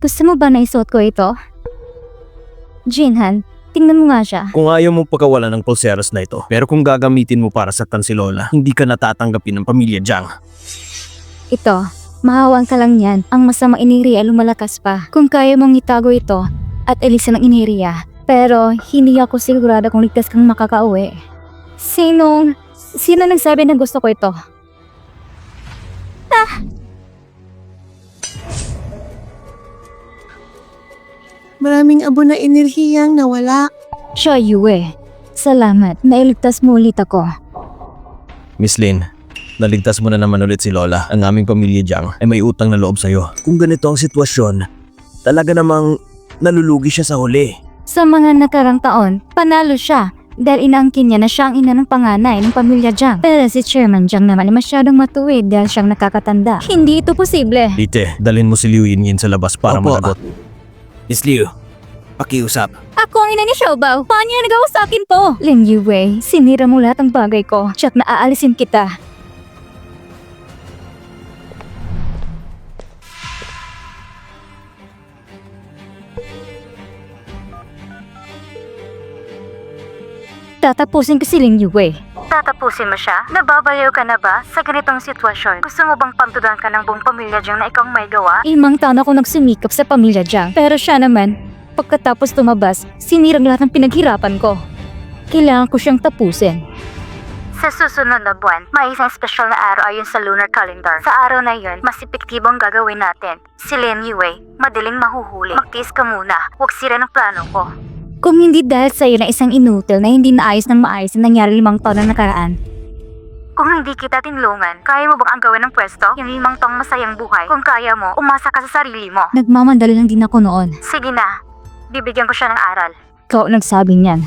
Gusto mo ba na isuot ko ito? Jinhan, tingnan mo nga siya. Kung ayaw mong pagkawalan ng pulseras na ito, pero kung gagamitin mo para saktan si Lola, hindi ka natatanggapin ng pamilya Jiang. Ito, mahawang ka lang yan. Ang masamang iniri ay lumalakas pa. Kung kaya mong itago ito at alisin ang iniriya. Pero hindi ako sigurado kung ligtas kang makakauwi. Sino nagsabi na gusto ko ito? Maraming abo na enerhiyang nawala. Siya Yue. Salamat, nailigtas mo ulit ako. Miss Lin, naligtas mo na naman ulit si Lola. Ang aming pamilya Jiang ay may utang na loob sa'yo. Kung ganito ang sitwasyon, talaga namang nalulugi siya sa huli. Sa mga nakarang taon, panalo siya dahil inaangkin niya na siya ang ina ng panganay ng pamilya Jiang. Pero si Chairman Jiang naman ay masyadong matuwid dahil siyang nakakatanda. Hindi ito posible. Dite, dalhin mo si Liu Yinyin sa labas para Opo. managot. Miss Liu, pakiusap. Ako ang ina ni Xiaobao. Paano niya nagawa sa akin to? Lin Yue, sinira mo lahat ng bagay ko. Tsak na aalisin kita. Tatapusin ko si Lin Yue. Tatapusin mo siya? Nababaliw ka na ba sa ganitong sitwasyon? Gusto mo bang pagdudahan ka ng buong pamilya Jiang na ikaw ang may gawa? Imang taon ako nagsumikap sa pamilya Jiang. Pero siya naman, pagkatapos tumabas, sinirang lahat ng pinaghirapan ko. Kailangan ko siyang tapusin. Sa susunod na buwan, may isang espesyal na araw ayon sa lunar calendar. Sa araw na yun, mas epektibo ang gagawin natin. Si Lin Yue, madaling mahuhuli. Magtiis ka muna, huwag sira ng plano ko. Kung hindi dahil sa'yo na isang inutil na hindi naayos ng maayos na nangyari 5 taon na nakaraan. Kung hindi kita tinulungan, kaya mo bang ang gawin ng pwesto? Yung 5 taong masayang buhay? Kung kaya mo, umasa ka sa sarili mo. Nagmamandali lang din ako noon. Sige na, bibigyan ko siya ng aral. Ikaw nagsabi niyan.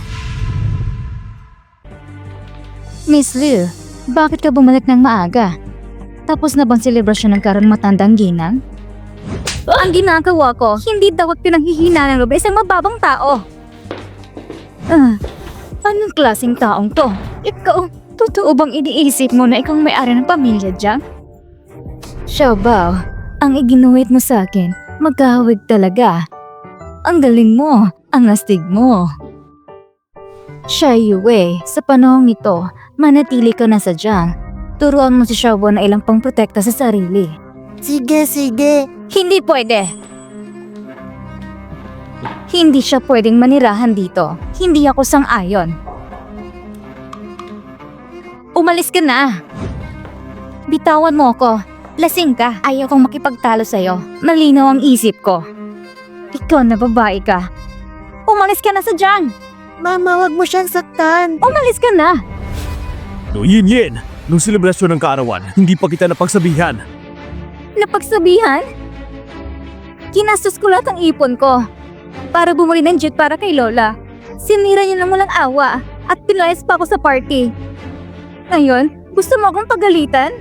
Miss Liu, bakit ka bumalik ng maaga? Tapos na bang selebrasyon ng karon matandang ginang? Ang ginagawa ko, hindi daw pinanghihina ng loob isang mababang tao. Anong klaseng taong to? Ikaw, totoo bang iniisip mo na ikaw may-ari ng pamilya Jiang? Xiaobao, ang iginuhit mo sa akin, magkahawig talaga. Ang galing mo, ang astig mo. Xia Yue, sa panahong ito, manatili ka na sa Jiang. Turuan mo si Xiaobao na ilang pangprotekta sa sarili. Sige. Hindi pwede. Hindi siya pwedeng manirahan dito. Hindi ako sang-ayon. Umalis ka na. Bitawan mo ako. Lasing ka. Ayaw kong makipagtalo sa'yo. Malinaw ang isip ko. Ikaw na babae ka. Umalis ka na sa Jiang. Mama, wag mo siyang saktan. Umalis ka na. Liu Yinyin, nung selebrasyon ng kaarawan, hindi pa kita napagsabihan. Napagsabihan? Kinastos ko lahat ng ipon ko para bumili ng jet para kay Lola. Sinira niya ng walang awa at pilayas pa ako sa party. Ngayon, gusto mo akong pagalitan?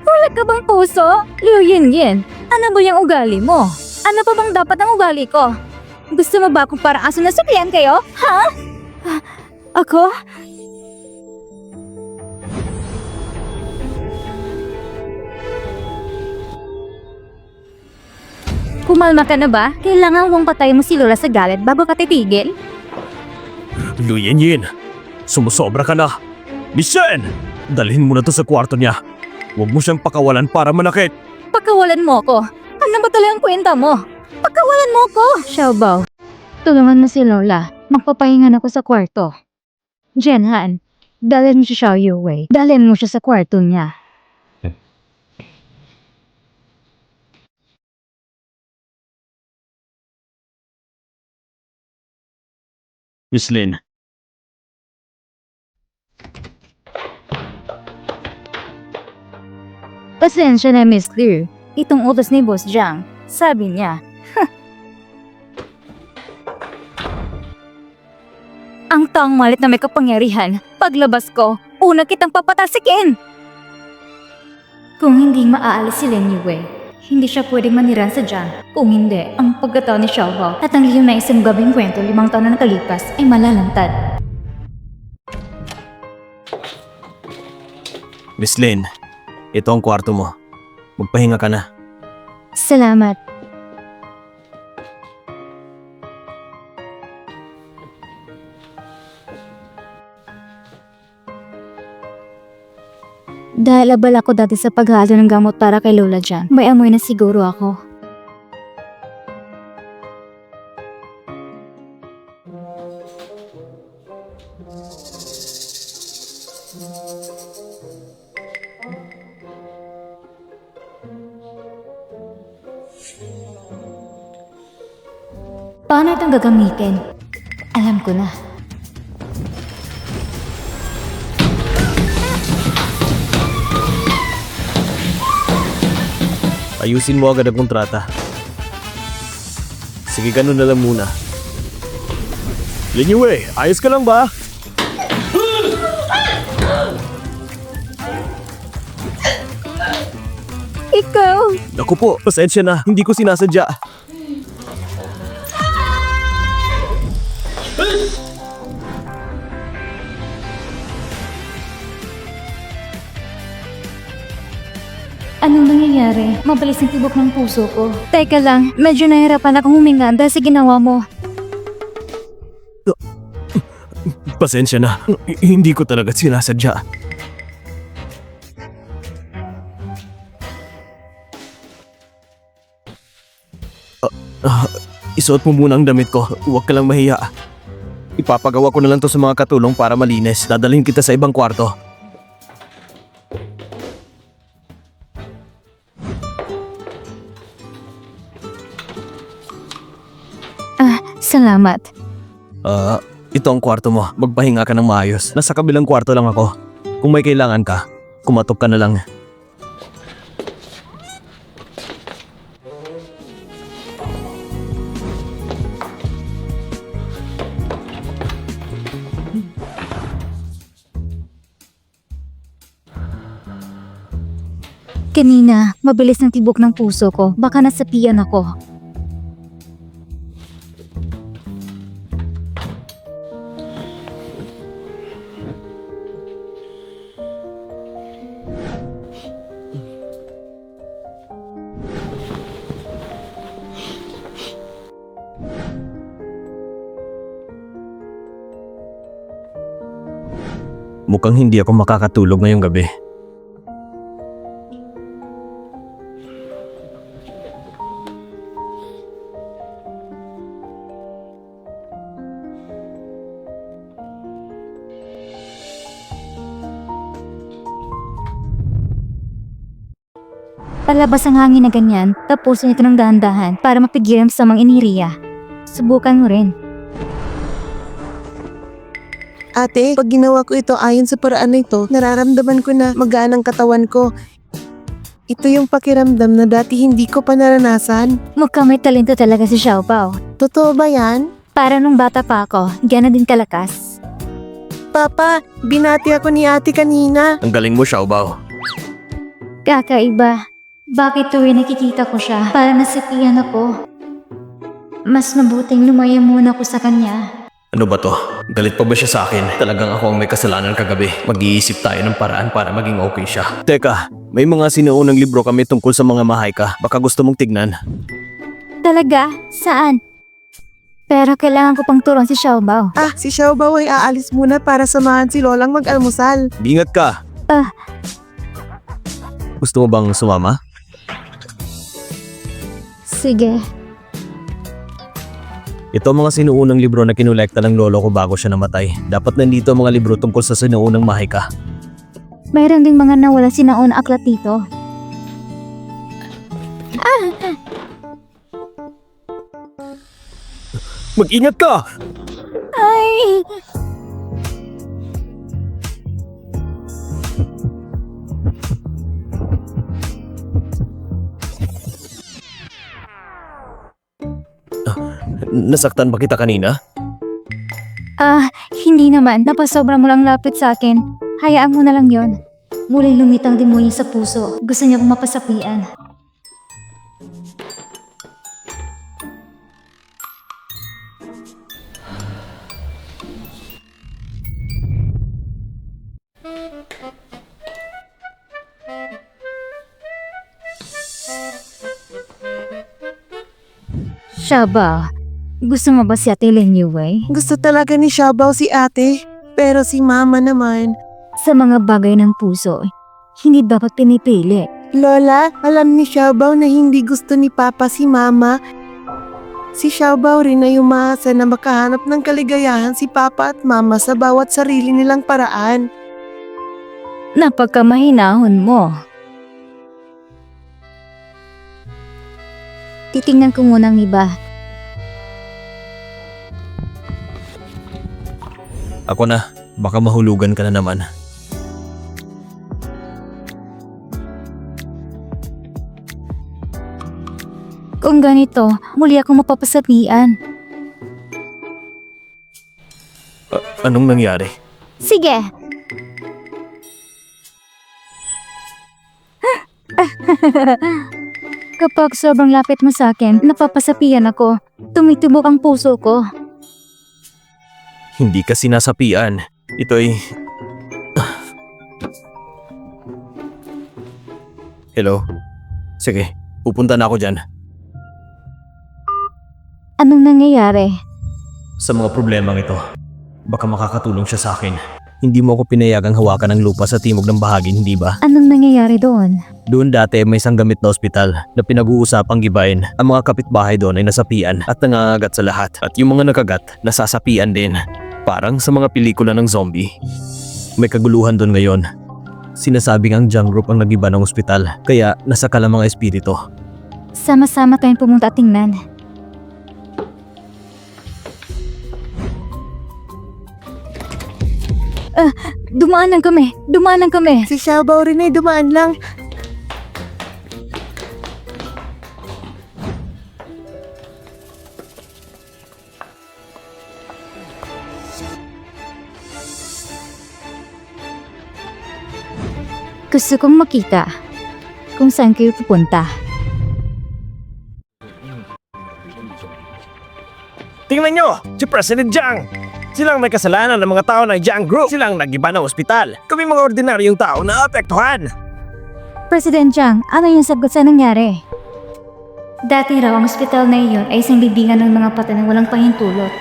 Wala ka bang puso? Liu Yinyin, ano ba yung ugali mo? Ano pa bang dapat ang ugali ko? Gusto mo ba akong parang aso na suklian kayo? Ha? Ako? Kumalma ka na ba? Kailangan mong patayin mo si Lola sa galit bago ka titigil? Liu Yinyin, sumusobra ka na. Miss Shen, dalhin mo na to sa kwarto niya. Huwag mo siyang pakawalan para manakit. Pagkawalan mo ko. Ano ba talagang kwenta mo? Pagkawalan mo ko! Xiaobao, tulungan mo si Lola. Magpapahinga na ako sa kwarto. Jianhan, dalhin mo si Xiao Yue. Dalhin mo siya sa kwarto niya. Miss Lin, Pasensya na, Miss Liu. Itong utos ni Boss Jiang. Sabi niya, ang taong malit na may kapangyarihan, paglabas ko, una kitang papatasikin! Kung hindi maaalis si Lin Yue, hindi siya pwedeng maniran sa Jiang. Kung hindi, ang pagkatao ni Xiaobao at ang liyong na isang gabing kwento 5 taon na nakalipas ay malalantad. Miss Lin, ito ang kwarto mo. Magpahinga ka na. Salamat. Dahil abala ako dati sa paghalo ng gamot para kay Lola Jang, may amoy na siguro ako. Paano itong gagamitin? Alam ko na. Ayusin mo agad ang kontrata. Sige, ganun na lang muna. Linyue, ayos ka lang ba? Ikaw! Naku po, pasensya na. Hindi ko sinasadya. Anong nangyayari? Mabilis ang tibok ng puso ko. Teka lang, medyo nahirapan akong huminga dahil sa ginawa mo. Pasensya na. Hindi ko talaga sinasadya. Isuot mo muna ang damit ko. Huwag ka lang mahiya. Ipapagawa ko na lang to sa mga katulong para malinis. Dadalhin kita sa ibang kwarto. Salamat. Ito ang kwarto mo. Magpahinga ka ng maayos. Nasa kabilang kwarto lang ako. Kung may kailangan ka, kumatok ka na lang. Kanina, mabilis ang tibok ng puso ko. Baka nasapian ako. Mukhang hindi ako makakatulog ngayong gabi. Palabas ang hangin na ganyan, tapusin ito ng dahan-dahan para mapigilan sa mga iniriya. Subukan mo rin. Ate, pag ginawa ko ito ayon sa paraan na ito, nararamdaman ko na magaan ang katawan ko. Ito yung pakiramdam na dati hindi ko pa naranasan. Mukhang may talento talaga si Xiao Bao. Totoo ba yan? Para nung bata pa ako, gana din kalakas. Papa, binati ako ni ate kanina. Ang galing mo, Xiaobao. Kakaiba. Bakit tuwing nakikita ko siya, para nasapian ako? Mas mabuting lumaya muna ako sa kanya. Ano ba to? Galit pa ba siya sa akin? Talagang ako ang may kasalanan kagabi. Mag-iisip tayo ng paraan para maging okay siya. Teka, may mga sinuunang libro kami tungkol sa mga mahayka. Baka gusto mong tignan. Talaga? Saan? Pero kailangan ko pang turuan si Xiao Bao. Si Xiao Bao ay aalis muna para samahan si Lolang mag-almusal. Ingat ka! Gusto mo bang sumama? Sige. Ito ang mga sinuunang libro na kinolekta ng lolo ko bago siya namatay. Dapat nandito ang mga libro tungkol sa sinuunang mahayka. Mayroon ding mga nawala sinaon aklat dito. Mag-ingat ka! Ay! Nasaktan ba kita kanina? Hindi naman. Napasobra mo lang lapit sa akin. Hayaan mo na lang yon. Muling lumitang demonyo sa puso. Gusto niya akong mapasapian. Shaba, gusto mo ba si Ate Lin Yue? Gusto talaga ni Xiaobao si ate. Pero si mama naman. Sa mga bagay ng puso, hindi dapat pinipili. Lola, alam ni Xiaobao na hindi gusto ni Papa si mama. Si Xiaobao rin ay umaasa na makahanap ng kaligayahan si Papa at Mama sa bawat sarili nilang paraan. Napagkamahinahon mo. Titingnan ko muna ang iba. Ako na, baka mahulugan ka na naman. Kung ganito, muli akong mapapasapian. Anong nangyari? Sige! Kapag sobrang lapit mo sa akin, napapasapian ako. Tumitubok ang puso ko. Hindi ka sinasapian. Ito'y... Hello? Sige, pupunta na ako dyan. Anong nangyayari? Sa mga problemang ito, baka makakatulong siya sa akin. Hindi mo ako pinayagang hawakan ng lupa sa timog ng bahagi, hindi ba? Anong nangyayari doon? Doon dati may isang gamit na ospital na pinag-uusapang gibain. Ang mga kapitbahay doon ay nasapian at nangangagat sa lahat. At yung mga nakagat, nasasapian din. Parang sa mga pelikula ng zombie. May kaguluhan doon ngayon. Sinasabing ang Jiang Group ang nagiba ng ospital, kaya nasakal ang mga espiritu. Sama-sama tayong pumunta at tingnan. Dumaanan kami! Dumaanan kami! Si Xiaobao rin ay dumaan lang. Gusto kong makita kung saan kayo pupunta. Tingnan nyo! Si President Jiang! Silang may kasalanan ng mga tao ng Jiang Group. Silang nagiba ng ospital. Kami mga ordinaryong tao na apektuhan. President Jiang, ano yung sagot sa nangyari? Dati raw ang ospital na iyon ay isang libingan ng mga patay na walang pahintulot.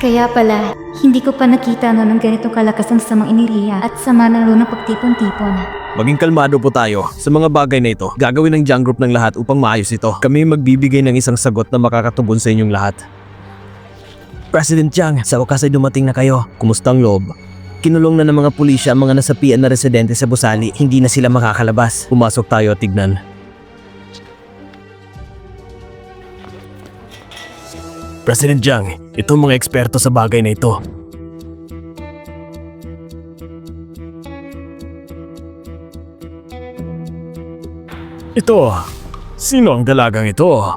Kaya pala, hindi ko pa nakita noon ng ganitong kalakas ng samang iniriya at sama ng loob ng pagtipon-tipon. Maging kalmado po tayo. Sa mga bagay na ito, gagawin ng Jiang Group ng lahat upang maayos ito. Kami magbibigay ng isang sagot na makakatubon sa inyong lahat. President Jiang, sa wakas ay dumating na kayo. Kumusta ang loob? Kinulong na ng mga pulisya ang mga nasapian na residente sa Busali. Hindi na sila makakalabas. Pumasok tayo at tignan. President Jiang, ito mga eksperto sa bagay na ito. Ito, sino ang dalagang ito?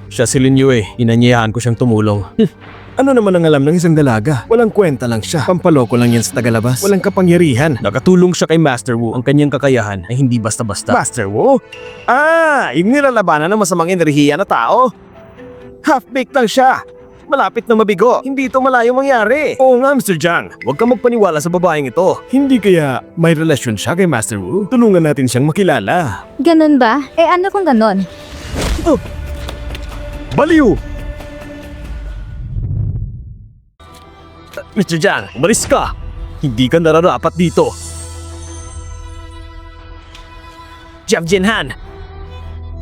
Siya si Lin Yue, inanyayahan ko siyang tumulong. Ano naman ang alam ng isang dalaga? Walang kwenta lang siya. Pampaloko lang yan sa tagalabas. Walang kapangyarihan. Nakatulong siya kay Master Wu. Ang kanyang kakayahan ay hindi basta-basta. Master Wu? Yung nilalabanan ng masamang enerhiya na tao? Half-baked lang siya. Malapit na mabigo. Hindi ito malayo mangyari. Oo nga, Mr. Jiang. Huwag ka magpaniwala sa babaeng ito. Hindi kaya may relasyon siya kay Master Wu? Tulungan natin siyang makilala. Ganun ba? Ano kung ganon? Baliw! Mr. Jiang, umalis ka. Hindi ka nararapat dito. Jiang Jinhan,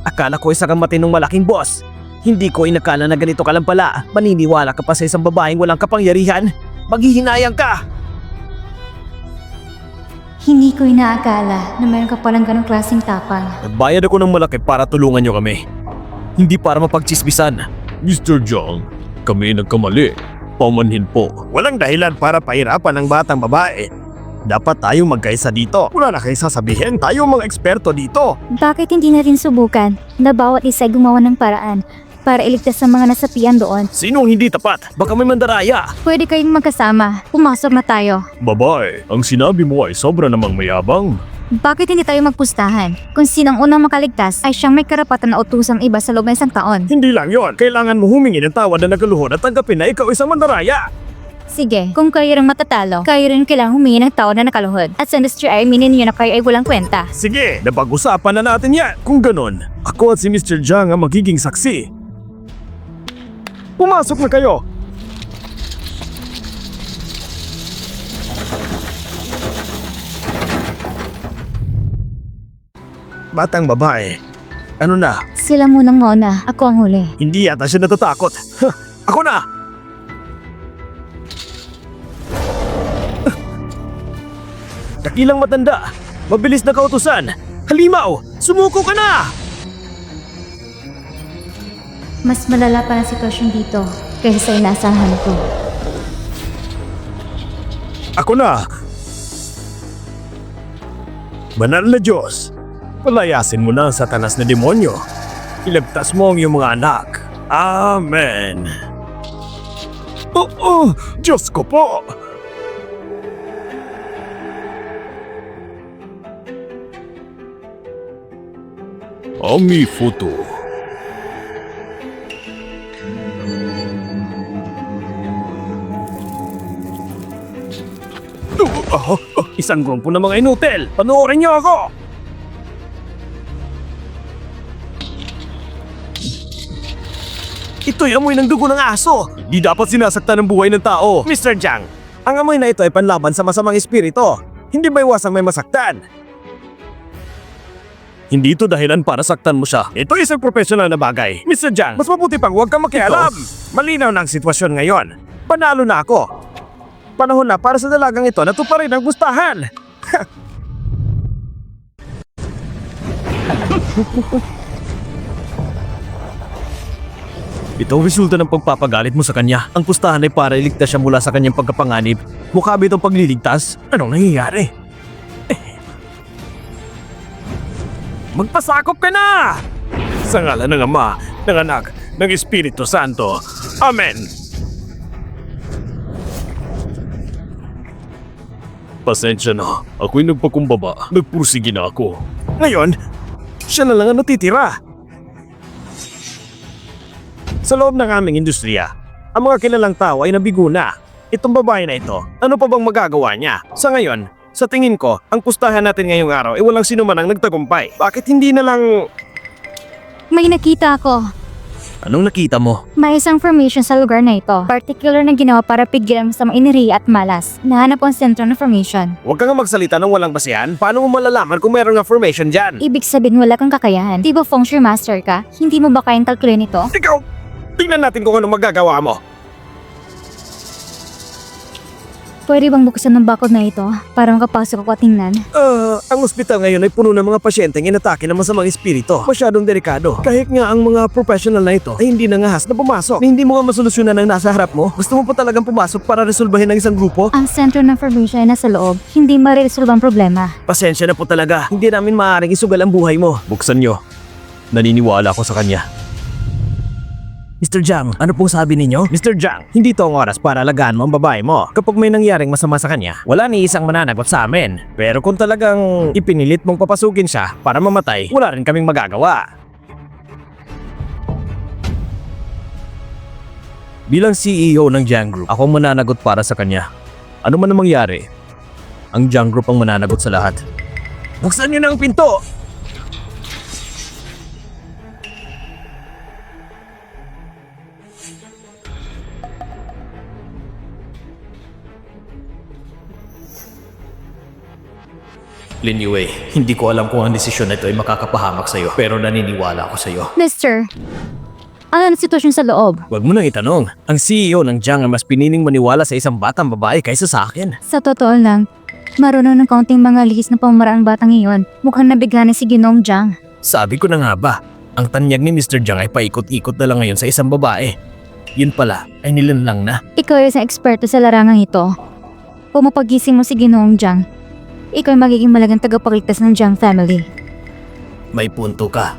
akala ko isa kang matinong malaking boss. Hindi ko inakala na ganito ka lang pala. Maniniwala ka pa sa isang babaeng walang kapangyarihan? Maghihinayang ka! Hindi ko inaakala na mayroon ka palang ganong klaseng tapang. Nagbayad ako ng malaki para tulungan niyo kami. Hindi para mapagchismisan. Mr. Jiang, kami nagkamali. Pamanhin po. Walang dahilan para pahirapan ang batang babae. Dapat tayong magkaisa dito. Wala na kayo sasabihin, tayo mga eksperto dito. Bakit hindi natin subukan na bawat isa ay gumawa ng paraan para iligtas ang mga nasapian doon? Sinong hindi tapat? Baka may mandaraya. Pwede kayong magkasama. Pumasok na tayo. Babae, ang sinabi mo ay sobra namang mayabang. Bakit hindi tayo magpustahan? Kung sinang unang makaligtas ay siyang may karapatan na utusang iba sa loob ng isang taon. Hindi lang yon. Kailangan mo humingi ng tawad na nagkaluhod at tanggapin na ikaw isang mandaraya. Sige, kung kayo rin matatalo, kayo rin kailangang humingi ng tao na nakaluhod. At sa industriya ay aminin niyo na kayo ay walang kwenta. Sige, napag-usapan na natin yan. Kung ganun, ako at si Mr. Jiang ang magiging saksi. Pumasok na kayo! Batang babae, ano na? Sila munang mauna, ako ang huli. Hindi yata siya natatakot. Ako na! Dakilang matanda, mabilis na kautusan. Halimaw, sumuko ka na! Mas malala pa ang sitwasyon dito kaysa sa inaasahan ko. Ako na! Banal na Diyos, palayasin mo na ang satanas na demonyo. Ilagtas mo ang iyong mga anak. Amen. Oo, Diyos ko po! Ami Futo. Isang grupo ng mga inutil! Panoorin niyo ako! Ito'y amoy ng dugo ng aso! Di dapat sinasaktan ang buhay ng tao! Mr. Jiang, ang amoy na ito ay panlaban sa masamang espiritu. Hindi ba iwasang may masaktan? Hindi ito dahilan para saktan mo siya. Ito isang professional na bagay. Mr. Jiang, mas mabuti pang huwag kang makialam. Malinaw na ang sitwasyon ngayon. Panalo na ako. Panahon na para sa dalagang ito na tuparin ang gustahan. Ito ang resulta ng pagpapagalit mo sa kanya. Ang pustahan ay para iligtas siya mula sa kanyang pagkapanganib. Mukha ba itong pagliligtas? Anong nangyayari? Magpasakop ka na! Sa ngalan ng Ama, ng Anak, ng Espiritu Santo. Amen! Pasensya na, ako'y nagpakumbaba. Nagpursige na ako. Ngayon, siya na lang ang natitira. Sa loob ng aming industriya, ang mga kilalang tao ay nabigo na. Itong babae na ito, ano pa bang magagawa niya? Sa ngayon, sa tingin ko, ang pustahan natin ngayong araw ay walang sino man ang nagtagumpay. Bakit hindi na lang... May nakita ako. Anong nakita mo? May isang formation sa lugar na ito. Particular na ginawa para pigilan sa mga iniriya at malas. Nahanap ko ang sentro ng formation. Huwag ka nga magsalita ng walang basihan. Paano mo malalaman kung mayroong affirmation dyan? Ibig sabihin wala kang kakayahan. Di ba feng shui master ka? Hindi mo ba kayang kalkulin ito? Ikaw! Tingnan natin kung anong magagawa mo. Pwede bang buksan ng bakod na ito para makapasok ako at tingnan? Ang ospital ngayon ay puno ng mga pasyenteng inatake ng masamang espiritu. Masyadong delikado. Kahit nga ang mga professional na ito ay hindi nangahas na pumasok. Na hindi mo nga masolusyonan ang nasa harap mo. Gusto mo pa talagang pumasok para resolbahin ang isang grupo? Ang sentro ng formation ay nasa loob. Hindi mariresolve ang problema. Pasensya na po talaga. Hindi namin maaaring isugal ang buhay mo. Buksan nyo. Naniniwala ako sa kanya. Mr. Jiang, ano pong sabi ninyo? Mr. Jiang, hindi to ang oras para alagaan mo ang babae mo. Kapag may nangyaring masama sa kanya, wala ni isang mananagot sa amin. Pero kung talagang ipinilit mong papasukin siya para mamatay, wala rin kaming magagawa. Bilang CEO ng Jiang Group, ako ang mananagot para sa kanya. Ano man ang mangyari, ang Jiang Group ang mananagot sa lahat. Buksan niyo na ang pinto! Lin Yue, hindi ko alam kung ang desisyon na ito ay makakapahamak sa'yo, pero naniniwala ako sa'yo. Mister, ano ang sitwasyon sa loob? Huwag mo nang itanong. Ang CEO ng Jiang ay mas piniling maniwala sa isang batang babae kaysa sa akin. Sa totoo lang, marunong ng kaunting mga lihis na pamaraan batang iyon. Mukhang nabigla na si Ginoong Jiang. Sabi ko na nga ba, ang tanyag ni Mr. Jiang ay paikot-ikot na lang ngayon sa isang babae. Yun pala, ay nilanlang na. Ikaw ay isang eksperto sa larangang ito. Kung mapagising mo si Ginoong Jiang, ikaw ay magiging malagang tagapagligtas ng Jiang family. May punto ka.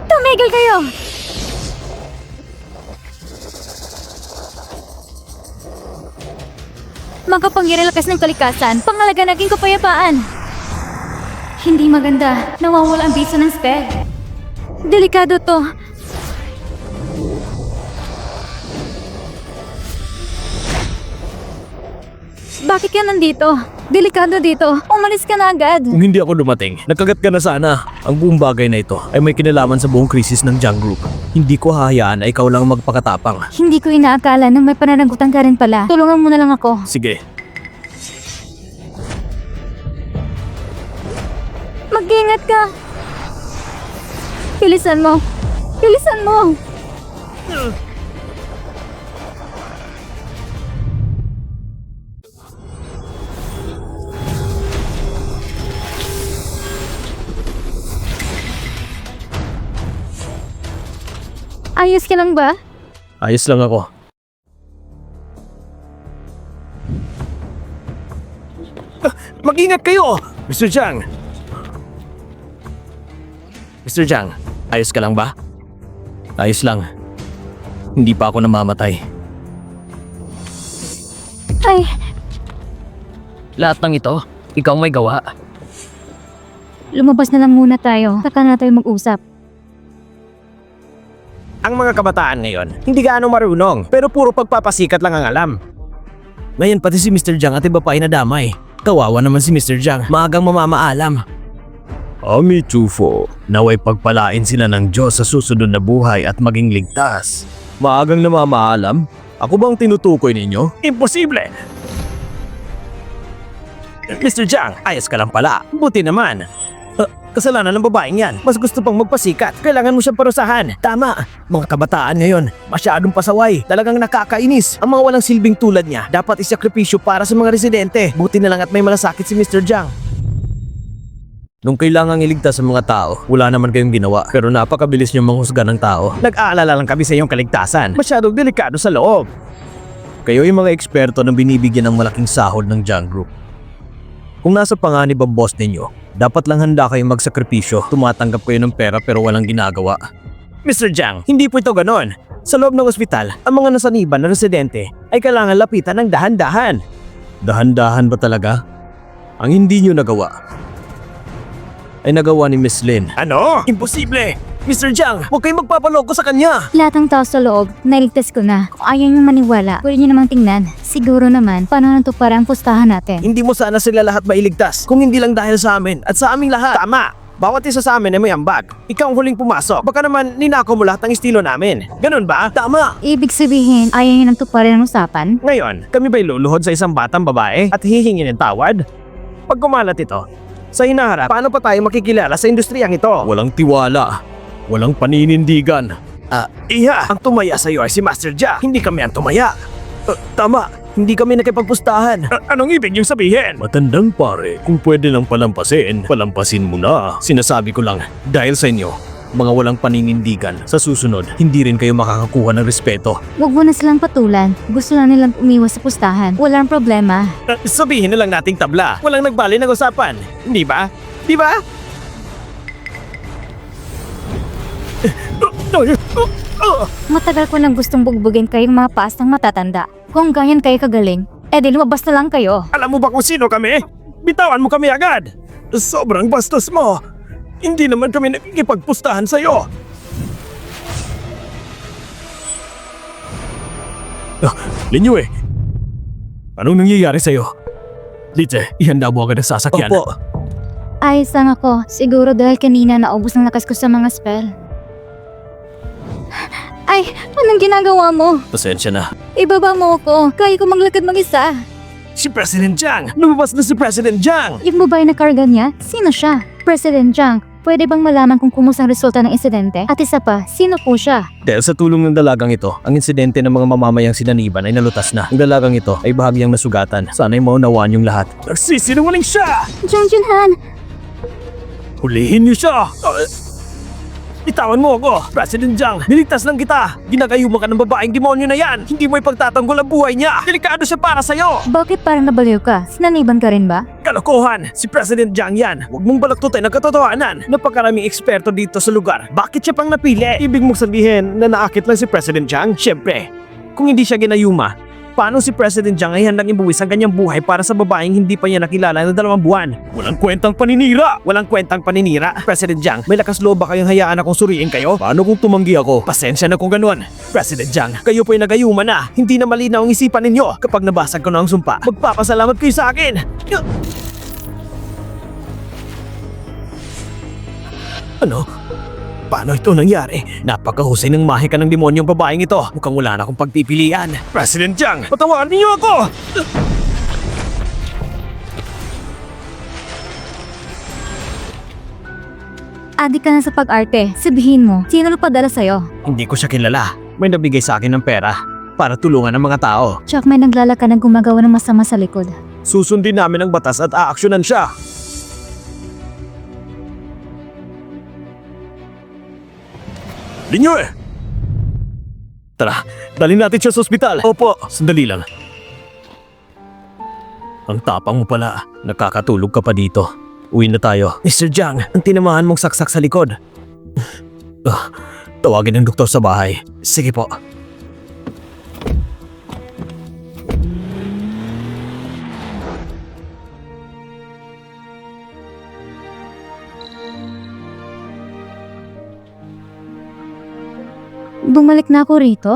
Tumigil kayo! Makapangyarilakas ng kalikasan, pangalaga naging kapayapaan. Hindi maganda. Nawawala ang bisa ng spell. Delikado to. Bakit ka nandito? Delikado dito. Umalis ka na agad. Kung hindi ako dumating, nagkagat ka na sana. Ang buong bagay na ito ay may kinalaman sa buong krisis ng Jang Group. Hindi ko hahayaan na ikaw lang magpakatapang. Hindi ko inaakala na may pananagutan ka rin pala. Tulungan mo na lang ako. Sige, Mag-ingat ka. Bilisan mo. Bilisan mo. Ayos ka lang ba? ayos lang ako. Mag-ingat kayo! Mr. Jiang! Mr. Jiang, ayos ka lang ba? Ayos lang. Hindi pa ako namamatay. Ay, Lahat ng ito, ikaw may gawa. lumabas na lang muna tayo. Saka na tayo mag-usap. Ang mga kabataan ngayon, hindi gaano marunong, pero puro pagpapasikat lang ang alam. Ngayon pati si Mr. Jiang at iba pa ay nadamay. Kawawa naman si Mr. Jiang. Maagang mamamaalam. Ami Chufo, naway pagpalain sila ng Diyos sa susunod na buhay at maging ligtas. Maagang namamaalam? Ako bang tinutukoy ninyo? Imposible! Mr. Jiang, ayos ka lang pala. Buti naman. Kasalanan ng babaeng yan. Mas gusto pang magpasikat. Kailangan mo siyang parusahan. Tama. Mga kabataan ngayon, masyadong pasaway. Talagang nakakainis. Ang mga walang silbing tulad niya, dapat isakripisyo para sa mga residente. Buti na lang at may malasakit si Mr. Jiang. Nung kailangang iligtas sa mga tao, wala naman kayong ginawa. Pero napakabilis niyong manghusga ng tao. Nag-aalala lang kami sa iyong kaligtasan. Masyadong delikado sa loob. Kayo yung mga eksperto na binibigyan ng malaking sahod ng Jiang Group. Kung nasa panganib ang boss ninyo, dapat lang handa kayong magsakripisyo. Tumatanggap kayo ng pera pero walang ginagawa. Mr. Jiang, hindi po ito ganon. Sa loob ng ospital, ang mga nasaniban na residente ay kailangan lapitan ng dahan-dahan. Dahan-dahan ba talaga? Ang hindi nyo nagawa ay nagawa ni Miss Lin. Ano? Imposible! Mr. Jiang, huwag kayong magpapaloko sa kanya! Lahat ng tao sa loob, nailigtas ko na. Kung ayaw niyong maniwala, pwede niyo namang tingnan. Siguro naman, paano nito para ang pustahan natin? Hindi mo sana sila lahat mailigtas kung hindi lang dahil sa amin at sa aming lahat. Tama! Bawat isa sa amin ay may ambag. Ikaw ang huling pumasok. Baka naman ninakaw mo lahat ng estilo namin. Ganun ba? Tama! Ibig sabihin, ayaw niyo nang tuparin ang usapan? Ngayon, kami ba'y luluhod sa isang batang babae at hihingi ng tawad? Pag kumalat ito, sa hinaharap, paano pa tayo makikilala sa industriyang ito? Walang tiwala. Walang paninindigan. Iya, ang tumaya sa iyo ay si Master Jia. Hindi kami ang tumaya. Tama, hindi kami nakipagpustahan. Anong ibig niyong sabihin? Matandang pare, kung pwede lang palampasin, palampasin mo na. Sinasabi ko lang, dahil sa inyo, mga walang paninindigan, sa susunod, hindi rin kayo makakakuha ng respeto. Huwag mo na silang patulan. Gusto na nilang umiwas sa pustahan. Walang problema. Sabihin na lang nating tabla. Walang nagbali ng usapan. Hindi ba? Di ba? Matagal ko nang gustong bugbugin kayong mga pastang matatanda. Kung ganyan kayo kagaling, edi lumabas na lang kayo. Alam mo ba kung sino kami? Bitawan mo kami agad. Sobrang bastos mo. Hindi naman kami nakikipagpustahan sa'yo. Linyo anong nangyayari sa'yo? Litze, ihanda mo agad ang sasakyan. Opo. Ayos lang ako. Siguro dahil kanina naubos ng lakas ko sa mga spell. Ay, anong ginagawa mo? Pasensya na. Ibaba mo ako. Kaya ko maglakad mag-isa. Si President Jiang! Lumabas na si President Jiang! Yung babae na karga niya, sino siya? President Jiang, pwede bang malaman kung kumusta ang resulta ng insidente? At isa pa, sino po siya? Dahil sa tulong ng dalagang ito, ang insidente ng mga mamamayang sinaniban ay nalutas na. Ang dalagang ito ay bahagyang nasugatan. Sana'y maunawaan yung lahat. Nagsisinungaling siya! Jang Junhan! Hulihin niyo siya! Itawan mo ako! President Jiang, niligtas lang kita! Ginagayuma ka ng babaeng demonyo na yan! Hindi mo ipagtatanggol ang buhay niya! Delikado siya para sa'yo! Bakit parang nabaliw ka? Sinaniban ka rin ba? Kalokohan! Si President Jiang yan! Huwag mong balaktutin ang katotohanan! Napakaraming eksperto dito sa lugar. Bakit siya pang napili? Ibig mong sabihin na naakit lang si President Jiang? Siyempre, kung hindi siya ginayuma, Paano si President Jiang ay handang ibuwis ang kanyang buhay para sa babaeng hindi pa niya nakilala na 2 buwan? Walang kwentang paninira! Walang kwentang paninira! President Jiang, may lakas loob ba kayong hayaan akong suriin kayo? Paano kung tumanggi ako? Pasensya na kung ganun. President Jiang, kayo po'y nagayuma na. Hindi na malinaw ang isipan ninyo. Kapag nabasag ko na ang sumpa, magpapasalamat kayo sa akin. Ano? Paano ito nangyari? Napakahusay ng mahika ng demonyong babaeng ito. Mukhang wala na akong pagpipilian. President Jiang, patawarin niyo ako! Adik ka na sa pag-arte. Sabihin mo, sino nagpadala sa'yo? Hindi ko siya kilala. May nabigay sa akin ng pera para tulungan ang mga tao. Tsak may naglalaka ng gumagawa ng masama sa likod. Susundin namin ang batas at aaksyonan siya. Linyo eh! Tara, dalhin natin siya sa ospital. Opo. Sandali lang. Ang tapang mo pala. Nakakatulog ka pa dito. Uwi na tayo. Mr. Jiang, ang tinamaan mong saksak sa likod. Tawagin ng doktor sa bahay. Sige po. Bumalik na ako rito?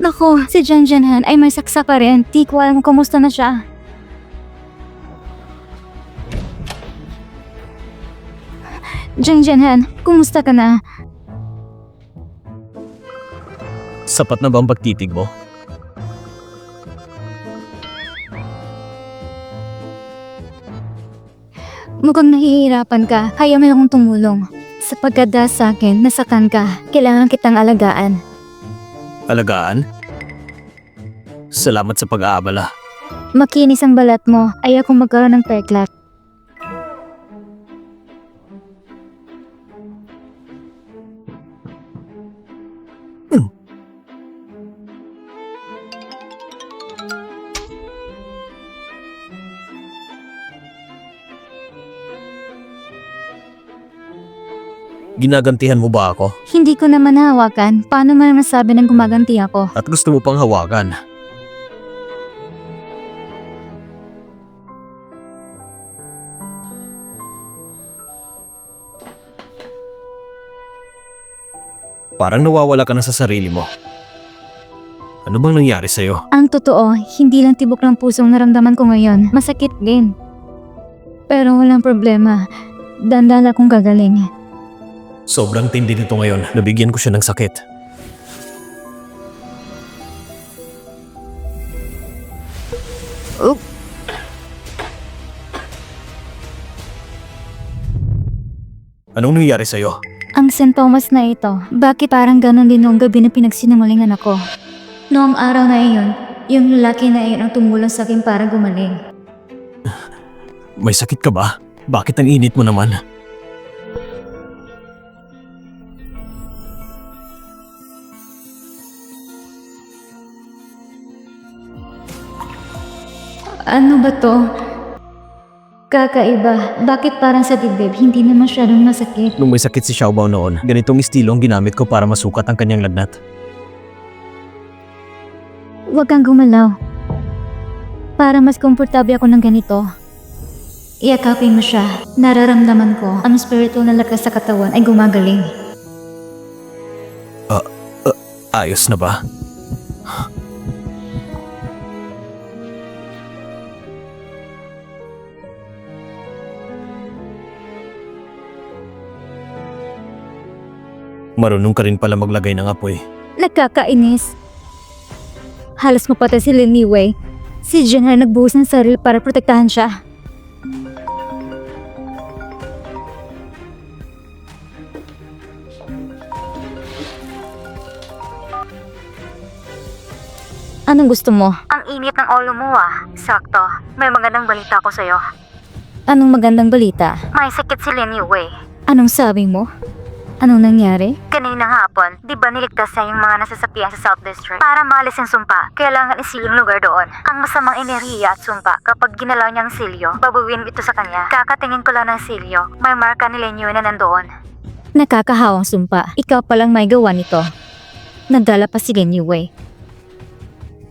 Naku, si Jiang Jianhan ay may saksa pa rin. Di ko alam kung kumusta na siya. Jiang Jianhan, kumusta ka na? Sapat na ba ang pagtitig mo? Mukhang nahihirapan ka, kaya may akong tumulong. Sapagkat dahil sa akin, nasaktan ka, kailangan kitang alagaan. Alagaan? Salamat sa pag-aabala. Makinis ang balat mo, ayaw kong magkaroon ng peklat. Ginagantihan mo ba ako? Hindi ko naman nahawakan, paano mo naman sabi ng gumaganti ako? At gusto mo pang hawakan? Parang nawawala ka na sa sarili mo. Ano bang nangyari sa'yo? Ang totoo, hindi lang tibok ng pusong naramdaman ko ngayon, masakit din. Pero walang problema, dandan akong gagaling. Sobrang tindi nito ngayon. Nabigyan ko siya ng sakit. Anong nangyari sa'yo? Ang St. Thomas na ito, bakit parang ganon din noong gabi na pinagsinungalingan ako? Noong araw na iyon, yung lalaki na iyon ang tumulong sa akin para gumaling. May sakit ka ba? Bakit ang init mo naman? Ano ba to? Kakaiba, bakit parang sa dibdib hindi na masyadong masakit? Nung may sakit si Xiaobao noon, ganitong estilo ang ginamit ko para masukat ang kanyang lagnat. Huwag kang gumalaw. Para mas komportable ako ng ganito. Iyakapin mo siya. Nararamdaman ko ang spiritual na lakas sa katawan ay gumagaling. Ayos na ba? Marunong ka rin pala maglagay ng apoy. Nakakainis. Halos mapatay si Lin Wei. Si Jiang ay nagbuhos ng sarili para protektahan siya. Anong gusto mo? Ang init ng ulo mo ah. Sakto. May magandang balita ko sa'yo. Anong magandang balita? May sakit si Lin Wei. Anong sabi mo? Anong nangyari? Kanina hapon, di ba niligtas niya yung mga nasasapian sa South District? Para maalis yung sumpa, kailangan isil yung lugar doon. Ang masamang enerhiya at sumpa, kapag ginalaw niya ang silyo, babuwin ito sa kanya. Kakatingin ko lang ng silyo, may marka ni Lin Yue na nandoon. Nakakahawang sumpa. Ikaw palang may gawa nito. Nadala pa si Lenny Wei.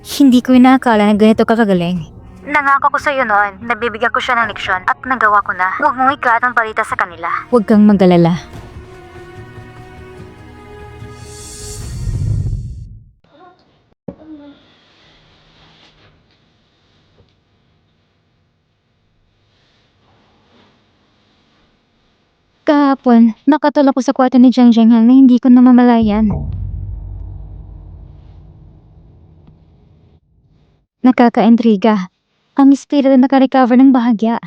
Hindi ko inaakala na ganito kakagaling. Nangako ko sa'yo noon, nabibigyan ko siya ng leksyon at nagawa ko na. Huwag mong ikalat ang balita sa kanila. Huwag kang mag-alala. Kahapon, nakatulog ko sa kwarto ni Jiang Jianghang na hindi ko namamalayan. Nakaka-intriga. Ang espiritu na naka-recover ng bahagya.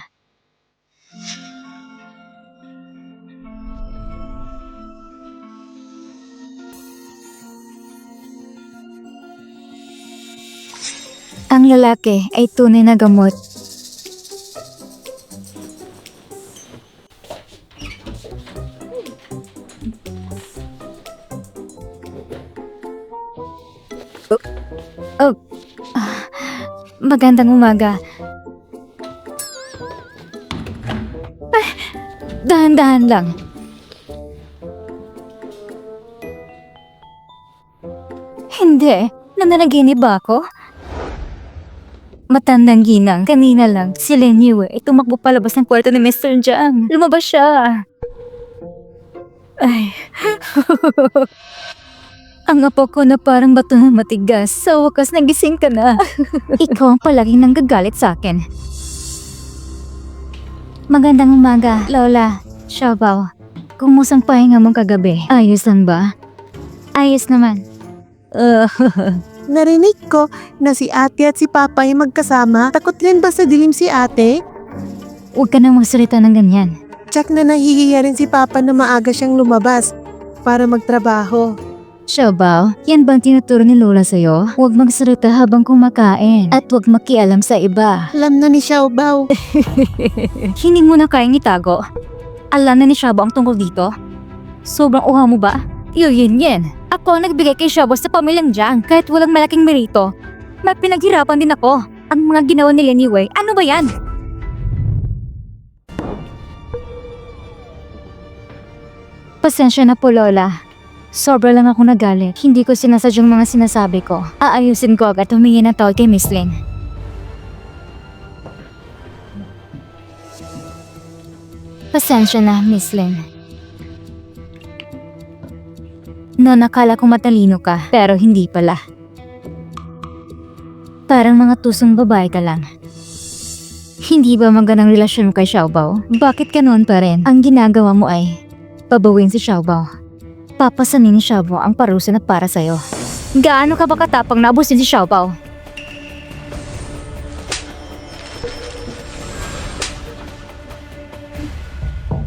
Ang lalaki ay tunay na gamot. Magandang umaga. Dahan-dahan lang. Hindi. Nananaginip ba ako? Matandang ginang. Kanina lang, si Lenny Wei ay tumakbo palabas ng kwarto ni Mr. Jiang. Lumabas siya. Ay. Ang apo ko na parang bato na matigas. Sa wakas nagising ka na. Ikaw ang palaging nanggagalit sa akin. Magandang umaga, Lola. Xiaobao, kumusang pahinga mo kagabi? Ayos lang ba? Ayos naman. Narinig ko na si ate at si papa ay magkasama. Takot rin ba sa dilim si ate? Huwag ka nang magsalita ng ganyan. Tsak na nahihiya rin si papa na maaga siyang lumabas para magtrabaho. Xiaobao, yan bang tinuturo ni Lola sa'yo? Huwag magsalita habang kumakain. At huwag makialam sa iba. Alam na ni Xiaobao. Hindi mo na kayang itago. Alam na ni Xiaobao ang tungkol dito? Sobrang uha mo ba? Yun. Ako ang nagbigay kay Xiaobao sa pamilyang Jiang kahit walang malaking merito. May pinaghirapan din ako. Ang mga ginawa ni Lenny Wei, ano ba yan? Pasensya na po, Lola. Sobra lang ako nagalit. Hindi ko sinasadyang mga sinasabi ko. Aayusin ko agad humingi ng tawad kay Miss Lin. Pasensya na, Miss Lin. Noon akala ko matalino ka, pero hindi pala. Parang mga tusong babae ka lang. Hindi ba magandang relasyon mo kay Xiaobao? Bakit ganoon pa rin? Ang ginagawa mo ay pabawin si Xiaobao. Papasanin ni Xiaobao ang parusa na para sa'yo. Gaano ka ba katapang na abusin si Xiaobao?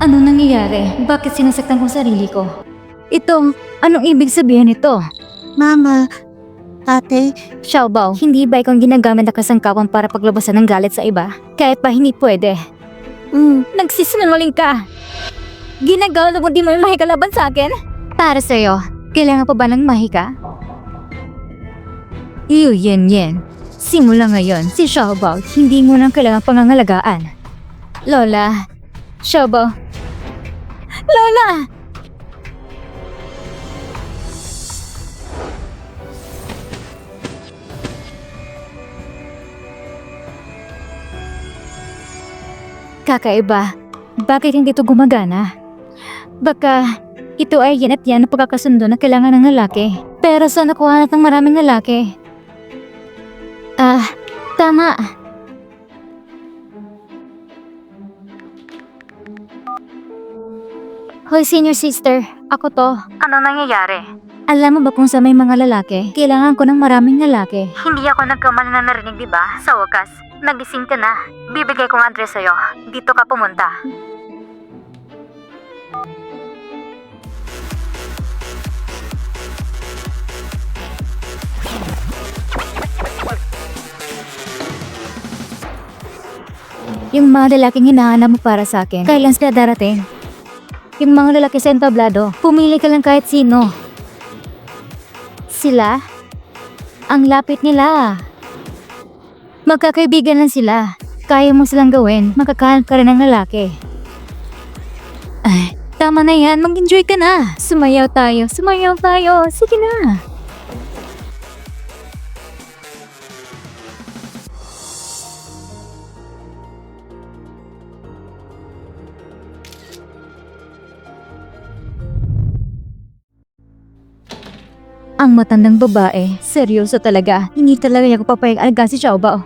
Ano nangyayari? Bakit sinasaktan ko sarili ko? Ito, anong ibig sabihin nito? Mama, ate, Xiaobao, hindi ba ikaw ang ginagamit na kasangkapan para paglabasan ng galit sa iba? Kahit pa hindi pwede. Nagsisinungaling ka! Ginagawa mo di mo yung mahikalaban sa akin? Para sa'yo, kailangan pa ba ng mahika? Yan. Simula ngayon, si Xiaobao, hindi mo nang kailangan pangangalagaan. Lola, Xiaobao. Lola! Kakaiba. Bakit hindi ito gumagana? Baka ito ay yan at yan na pagkakasundo na kailangan ng lalaki. Pero sana kuhanap ng maraming lalaki. Tama. Hoy, senior sister. Ako to. Ano nangyayari? Alam mo ba kung sa may mga lalaki, kailangan ko ng maraming lalaki. Hindi ako nagkamali na narinig, di ba? Sa wakas, nagising ka na. Bibigay ko ang address sa'yo. Dito ka pumunta. Yung mga lalaking hinahanap mo para sa akin, kailan sila darating? Yung mga lalaki sa entablado, pumili ka lang kahit sino. Sila? Ang lapit nila. Magkakaibigan lang sila. Kaya mo silang gawin, makakahanap ka rin ng lalaki. Ay, tama na yan, mag-enjoy ka na. Sumayaw tayo, sige na. Ang matandang babae, seryoso talaga. Hindi talaga niya ko papayag alaga si Xiaobao.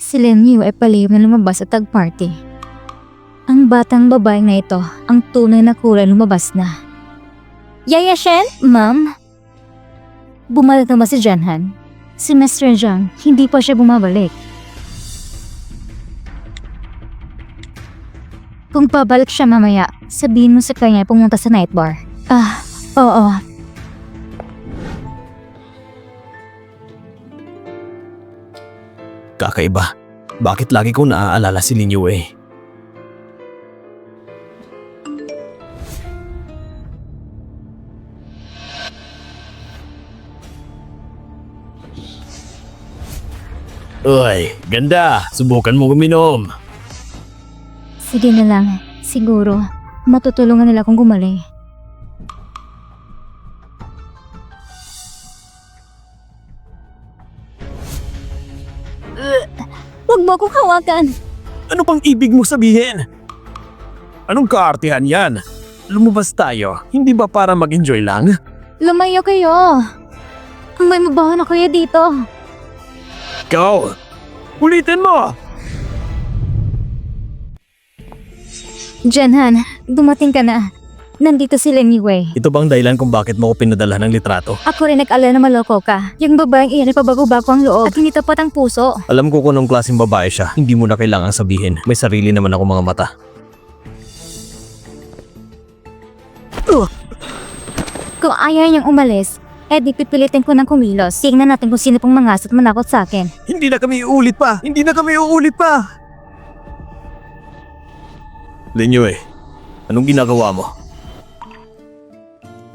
Si Lin Yu ay palihim na lumabas sa tag-party. Ang batang babae na ito, ang tunay na kulay lumabas na. Yaya Shen? Ma'am? Bumalik na ba si Janhan? Si Mr. Zhang, hindi pa siya bumabalik. Kung pabalik siya mamaya, sabihin mo sa kanya pumunta sa night bar. Oo. Kakaiba. Bakit lagi kong naaalala si Lin Yue? Uy, ganda! Subukan mo uminom. Sige na lang. Siguro, matutulungan nila akong gumaling. Huwag mo akong hawakan! Ano pang ibig mo sabihin? Anong kaartihan yan? Lumabas tayo, hindi ba para mag-enjoy lang? Lumayo kayo! May mabaho na kayo dito. Go! Ulitin mo! Janhan, dumating ka na. Nandito si Lin Yue. Ito bang dahilan kung bakit mo ko pinadala ng litrato? Ako rin nag-alala na maloko ka. Yung babaeng iyan ay pabago-bago ang loob at hindi tapat ang puso. Alam ko kung anong klaseng babae siya, hindi mo na kailangang sabihin. May sarili naman ako mga mata. Kung ayaw niyang umalis, di pipilitin ko ng kumilos. Tingnan natin kung sino pong mangasat manakot sa akin. Hindi na kami uulit pa! Hindi na kami uulit pa! Lin Yue, anong ginagawa mo?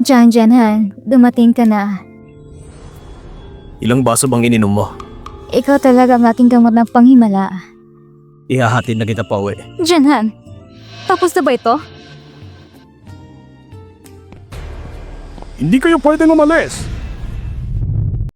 Janhan, dumating ka na. Ilang baso bang ininom mo? Ikaw talaga ang aking gamot ng panghimala. Ihahatid na kita pa uwi. Janhan, tapos na ba ito? Hindi kayo pwedeng umalis.